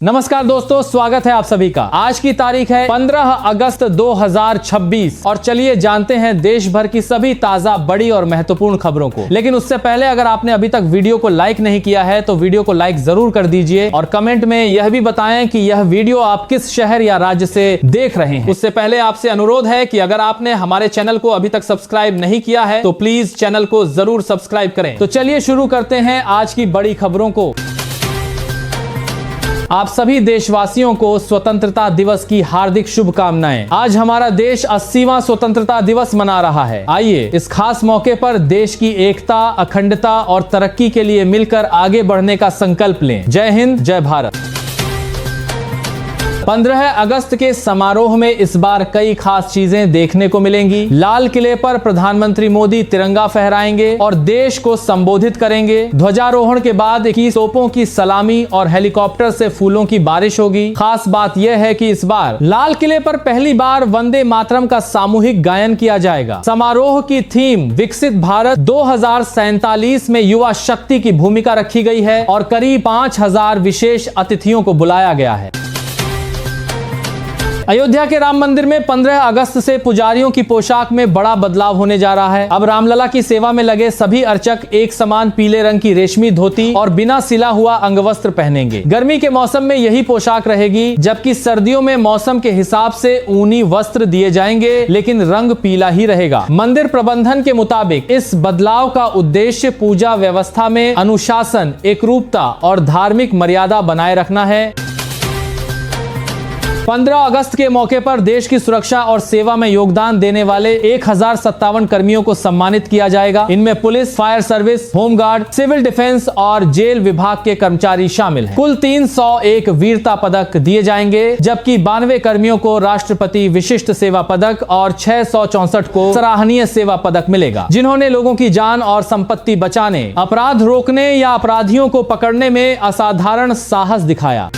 नमस्कार दोस्तों, स्वागत है आप सभी का। आज की तारीख है 15 अगस्त 2026 और चलिए जानते हैं देश भर की सभी ताजा बड़ी और महत्वपूर्ण खबरों को। लेकिन उससे पहले अगर आपने अभी तक वीडियो को लाइक नहीं किया है तो वीडियो को लाइक जरूर कर दीजिए और कमेंट में यह भी बताएं कि यह वीडियो आप किस शहर या राज्य से देख रहे हैं। उससे पहले आपसे अनुरोध है कि अगर आपने हमारे चैनल को अभी तक सब्सक्राइब नहीं किया है तो प्लीज चैनल को जरूर सब्सक्राइब करें। तो चलिए शुरू करते हैं आज की बड़ी खबरों को। आप सभी देशवासियों को स्वतंत्रता दिवस की हार्दिक शुभकामनाएं। आज हमारा देश 80वां स्वतंत्रता दिवस मना रहा है। आइए इस खास मौके पर देश की एकता, अखंडता और तरक्की के लिए मिलकर आगे बढ़ने का संकल्प लें। जय हिंद, जय भारत। 15 अगस्त के समारोह में इस बार कई खास चीजें देखने को मिलेंगी। लाल किले पर प्रधानमंत्री मोदी तिरंगा फहराएंगे और देश को संबोधित करेंगे। ध्वजारोहण के बाद 21 तोपों की सलामी और हेलीकॉप्टर से फूलों की बारिश होगी। खास बात यह है कि इस बार लाल किले पर पहली बार वंदे मातरम का सामूहिक गायन किया जाएगा। समारोह की थीम विकसित भारत 2047 में युवा शक्ति की भूमिका रखी गई है और करीब 5000 विशेष अतिथियों को बुलाया गया है। अयोध्या के राम मंदिर में 15 अगस्त से पुजारियों की पोशाक में बड़ा बदलाव होने जा रहा है। अब रामलला की सेवा में लगे सभी अर्चक एक समान पीले रंग की रेशमी धोती और बिना सिला हुआ अंगवस्त्र पहनेंगे। गर्मी के मौसम में यही पोशाक रहेगी, जबकि सर्दियों में मौसम के हिसाब से ऊनी वस्त्र दिए जाएंगे, लेकिन रंग पीला ही रहेगा। मंदिर प्रबंधन के मुताबिक इस बदलाव का उद्देश्य पूजा व्यवस्था में अनुशासन, एकरूपता और धार्मिक मर्यादा बनाए रखना है। 15 अगस्त के मौके पर देश की सुरक्षा और सेवा में योगदान देने वाले 1057 कर्मियों को सम्मानित किया जाएगा। इनमें police, fire service, home guard, civil defence और जेल विभाग के कर्मचारी शामिल हैं। कुल 301 वीरता पदक दिए जाएंगे, जबकि 92 कर्मियों को राष्ट्रपति विशिष्ट सेवा पदक और 664 को सराहनीय सेवा पदक मिलेगा, जिन्होंने लोगों की जान और संपत्ति बचाने, अपराध रोकने या अपराधियों को पकड़ने में असाधारण साहस दिखाया।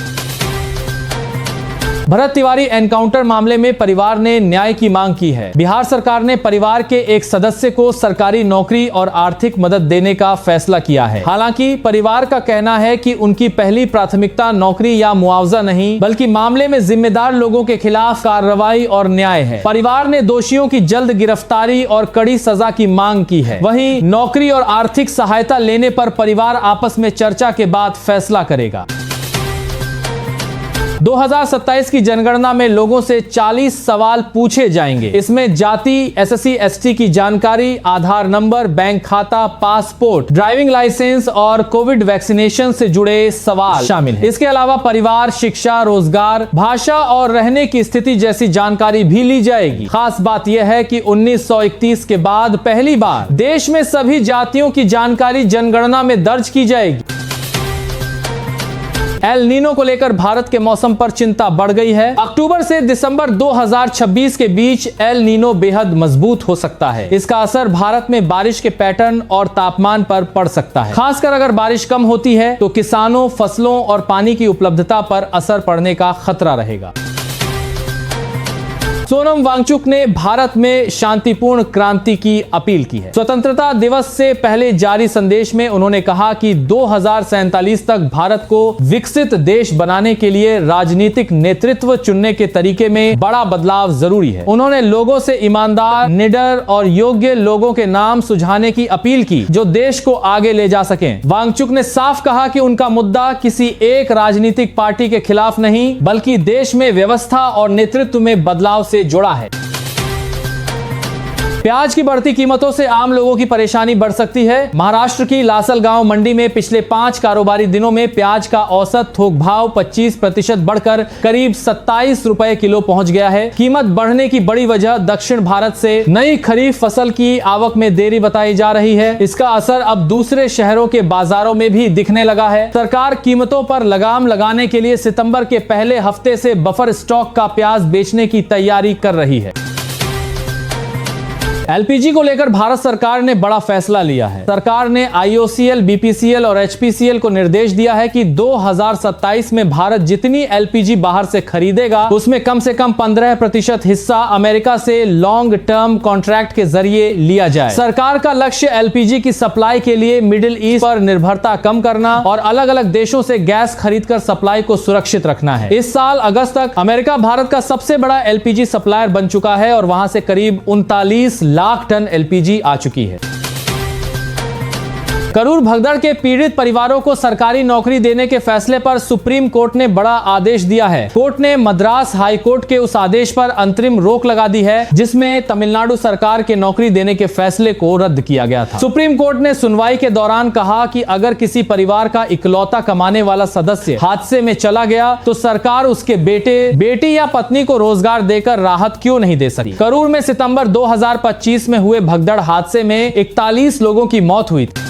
भरत तिवारी एनकाउंटर मामले में परिवार ने न्याय की मांग की है। बिहार सरकार ने परिवार के एक सदस्य को सरकारी नौकरी और आर्थिक मदद देने का फैसला किया है। हालांकि परिवार का कहना है कि उनकी पहली प्राथमिकता नौकरी या मुआवजा नहीं, बल्कि मामले में जिम्मेदार लोगों के खिलाफ कार्रवाई और न्याय है। परिवार ने दोषियों की जल्द गिरफ्तारी और कड़ी सजा की मांग की है। वहीं नौकरी और आर्थिक सहायता लेने पर परिवार आपस में चर्चा के बाद फैसला करेगा। 2027 की जनगणना में लोगों से 40 सवाल पूछे जाएंगे। इसमें जाति, एसएससी एसटी की जानकारी, आधार नंबर, बैंक खाता, पासपोर्ट, ड्राइविंग लाइसेंस और कोविड वैक्सीनेशन से जुड़े सवाल शामिल हैं। इसके अलावा परिवार, शिक्षा, रोजगार, भाषा और रहने की स्थिति जैसी जानकारी भी ली जाएगी। खास बात यह है कि 1931 के बाद पहली बार देश में सभी जातियों की जानकारी जनगणना में दर्ज की जाएगी। एल नीनो को लेकर भारत के मौसम पर चिंता बढ़ गई है। अक्टूबर से दिसंबर 2026 के बीच एल नीनो बेहद मजबूत हो सकता है। इसका असर भारत में बारिश के पैटर्न और तापमान पर पड़ सकता है। खासकर अगर बारिश कम होती है तो किसानों, फसलों और पानी की उपलब्धता पर असर पड़ने का खतरा रहेगा। सोनम वांगचुक ने भारत में शांतिपूर्ण क्रांति की अपील की है। स्वतंत्रता दिवस से पहले जारी संदेश में उन्होंने कहा कि 2047 तक भारत को विकसित देश बनाने के लिए राजनीतिक नेतृत्व चुनने के तरीके में बड़ा बदलाव जरूरी है। उन्होंने लोगों से ईमानदार, निडर और योग्य लोगों के नाम सुझाने की अपील की जो देश को आगे ले जा सकें। वांगचुक ने साफ कहा कि उनका मुद्दा किसी एक राजनीतिक पार्टी के खिलाफ नहीं, बल्कि देश में व्यवस्था और नेतृत्व में बदलाव से जुड़ा है। प्याज की बढ़ती कीमतों से आम लोगों की परेशानी बढ़ सकती है। महाराष्ट्र की लासलगांव मंडी में पिछले 5 कारोबारी दिनों में प्याज का औसत थोक भाव 25% बढ़कर करीब 27 रुपए किलो पहुंच गया है। कीमत बढ़ने की बड़ी वजह दक्षिण भारत से नई खरीफ फसल की आवक में देरी बताई जा रही है। इसका असर अब दूसरे शहरों के बाजारों में भी दिखने लगा है। सरकार कीमतों पर लगाम लगाने के लिए सितंबर के पहले हफ्ते से बफर स्टॉक का प्याज बेचने की तैयारी कर रही है। एलपीजी को लेकर भारत सरकार ने बड़ा फैसला लिया है। सरकार ने IOCL, BPCL और HPCL को निर्देश दिया है कि 2027 में भारत जितनी एलपीजी बाहर से खरीदेगा उसमें कम से कम 15% हिस्सा अमेरिका से लॉन्ग टर्म कॉन्ट्रैक्ट के जरिए लिया जाए। सरकार का लक्ष्य एलपीजी की सप्लाई के लिए मिडिल ईस्ट पर निर्भरता कम करना और अलग अलग देशों से गैस खरीदकर सप्लाई को सुरक्षित रखना है। इस साल अगस्त तक अमेरिका भारत का सबसे बड़ा एलपीजी सप्लायर बन चुका है और वहां से करीब 39 लाख टन एलपीजी आ चुकी है। करूर भगदड़ के पीड़ित परिवारों को सरकारी नौकरी देने के फैसले पर सुप्रीम कोर्ट ने बड़ा आदेश दिया है। कोर्ट ने मद्रास हाई कोर्ट के उस आदेश पर अंतरिम रोक लगा दी है जिसमें तमिलनाडु सरकार के नौकरी देने के फैसले को रद्द किया गया था। सुप्रीम कोर्ट ने सुनवाई के दौरान कहा कि अगर किसी परिवार का इकलौता कमाने वाला सदस्य हादसे में चला गया तो सरकार उसके बेटे, बेटी या पत्नी को रोजगार देकर राहत क्यों नहीं दे सकती। करूर में सितंबर 2025 में हुए भगदड़ हादसे में 41 लोगों की मौत हुई थी।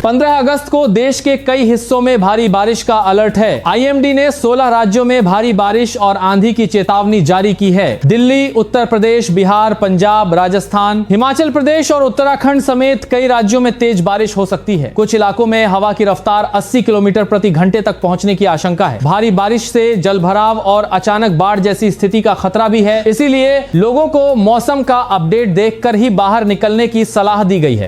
15 अगस्त को देश के कई हिस्सों में भारी बारिश का अलर्ट है। IMD ने 16 राज्यों में भारी बारिश और आंधी की चेतावनी जारी की है। दिल्ली, उत्तर प्रदेश, बिहार, पंजाब, राजस्थान, हिमाचल प्रदेश और उत्तराखंड समेत कई राज्यों में तेज बारिश हो सकती है। कुछ इलाकों में हवा की रफ्तार 80 किलोमीटर प्रति घंटे तक पहुंचने की आशंका है। भारी बारिश से जलभराव और अचानक बाढ़ जैसी स्थिति का खतरा भी है, इसीलिए लोगों को मौसम का अपडेट देखकर ही बाहर निकलने की सलाह दी गई है।